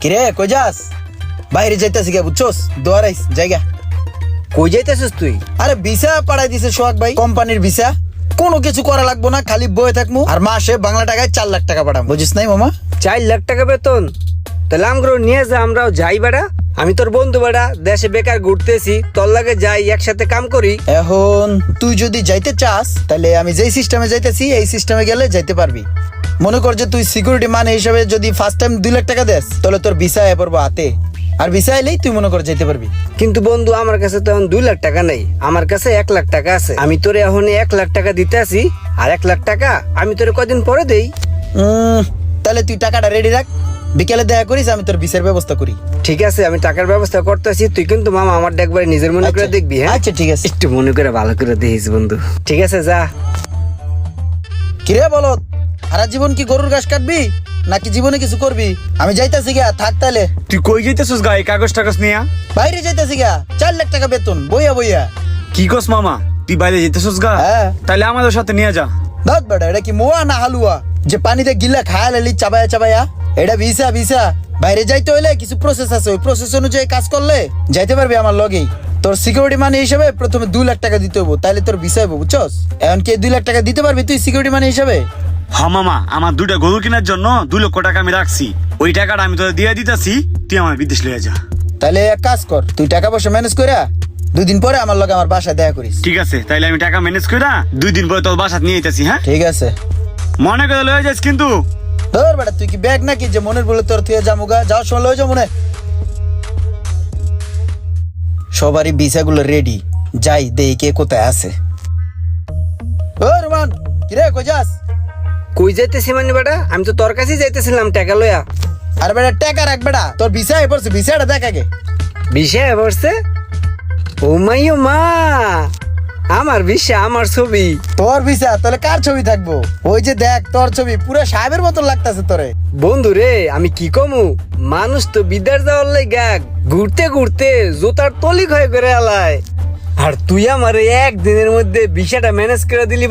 কিরে কই যাস? বাইরে যাইতাছি গে বুঝছস, দোয়ারাইস জায়গা। কই যাইতেছিস তুই? আরে ভিসা পাঠাই দিছে সোহাগ ভাই, কোম্পানির ভিসা। কোনো কিছু করা লাগবো না, খালি বয়ে থাকবো আর মাসে বাংলা টাকায় 4 লাখ টাকা পাঠাম, বুঝিস নাই মামা? 4 লাখ টাকা বেতন? তাহলে আমরাও নিয়ে যা, আমরাও যাই বেড়া। আমি তোর বন্ধু বেড়া, দেশে বেকার ঘুরতেছি, তোর লাগে যাই, একসাথে কাম করি। এখন তুই যদি যাইতে চাস তাহলে আমি যেই সিস্টেমে যাইতেছি এই সিস্টেমে গেলে যাইতে পারবি। মনে কর যে তুই সিকিউরিটি মানে হিসাবে যদি ফার্স্ট টাইম 2 লাখ টাকা দেস তাহলে তোর ভিসা এ পড়বো হাতে, আর ভিসা এলেই তুই মনে কর যেতে পারবি। কিন্তু বন্ধু আমার কাছে তো এখন 2 লাখ টাকা নেই, আমার কাছে 1 লাখ টাকা আছে। আমি তোরে এখন 1 লাখ টাকা দিতে আসি, আর 1 লাখ টাকা আমি তোরে কদিন পরে দেই। তাহলে তুই টাকাটা রেডি রাখ, বিকেলে দেখা করিস, আমি তোর ভিসার ব্যবস্থা করি। ঠিক আছে, আমি টাকার ব্যবস্থা করতেছি। তুই কিন্তু মামা আমার একবার নিজের মনে করে আচ্ছা, দেখবি। হ্যাঁ আচ্ছা ঠিক আছে। একটু মনে করে ভালো করে দেখিস বন্ধু। ঠিক আছে যা। কিরে বলো, সারা জীবন কি গরুর ঘাস কাটবি নাকি জীবনে কিছু করবি? আমি যাইতাছি গা, থাক তাহলে। তুই কই যাইতেছিস গায়ে কাগজ টাগজ নিয়া? বাইরে যাইতাছি গা, 4 লাখ টাকা বেতন বইয়া বইয়া। কি কস মামা, তুই বাইরে যাইতেছিস গা? হ্যাঁ। তাহলে আমাদের সাথে নিয়ে যা। দাঁত বেটা, এটা কি মোয়া না হালুয়া যে পানিতে গিলা খায়া লালি চাবায়া চাবায়া? এটা ভিসা ভিসা। বাইরে যাইতে হইলে কিছু প্রসেস আছে, ওই প্রসেস অনুযায়ী কাজ করলে যাইতে পারবি আমার লগেই। তোর সিকিউরিটি মানি হিসাবে প্রথমে 2 লাখ টাকা দিতে হবো, তাহলে তোর ভিসা হইব, বুঝছস? এখন কি 2 লাখ টাকা দিতে পারবি তুই সিকিউরিটি মানি হিসাবে? হ্যাঁ মামা, আমার 2টা গরু কেনার জন্য 2 লক্ষ টাকা আমি রাখছি। ওই টাকাটা আমি তোদের দিয়ে দিতেছি, তুই আমার বিদেশ লয়ে যা। তাহলে এক কাজ কর, তুই টাকা পয়সা ম্যানেজ করে 2 দিন পরে আমার লগে আমার বাসায় দেখা করিস। ঠিক আছে, তাইলে আমি টাকা ম্যানেজ করে 2 দিন পরে তোর বাসাত নিয়ে যেতেছি। হ্যাঁ ঠিক আছে। মনে করে লয়ে যাস কিন্তু। ধর বেটা, তুই কি ব্যাগ নাকি যে মনের বলে তোর তুই জামুগা? যাওয়ার সময় লয়ে যাও মনে। সবারই ভিসা গুলো রেডি, যাই দেই কে কোথায় আছে। ও রোমান, কিরে কই যাস? কই যাইতেছি মানে বেটা? আমি তো তোর কাছেই যাইতেছিলাম টাকা লইয়া। আর বেটা টাকা রাখ বেটা, তোর ভিসা এ পড়ছে, ভিসাটা দেখ আগে। বিষয় পড়ছে? ও মাই ও মা, আমার বিষয়, আমার ছবি। তোর ভিসা তাহলে কার ছবি থাকবো? ওই যে দেখ তোর ছবি, পুরো সাহেবের মতন লাগতাছে তোরে। বন্ধু রে, আমি কি কমু, মানুষ তো বিদ্যার যাওয়ার লাইগা ঘুরতে ঘুরতে জোতার তলি ক্ষয় করে আলায়, আর তুই আমার একদিনের মধ্যে বিষয়টা ম্যানেজ করে দিলি।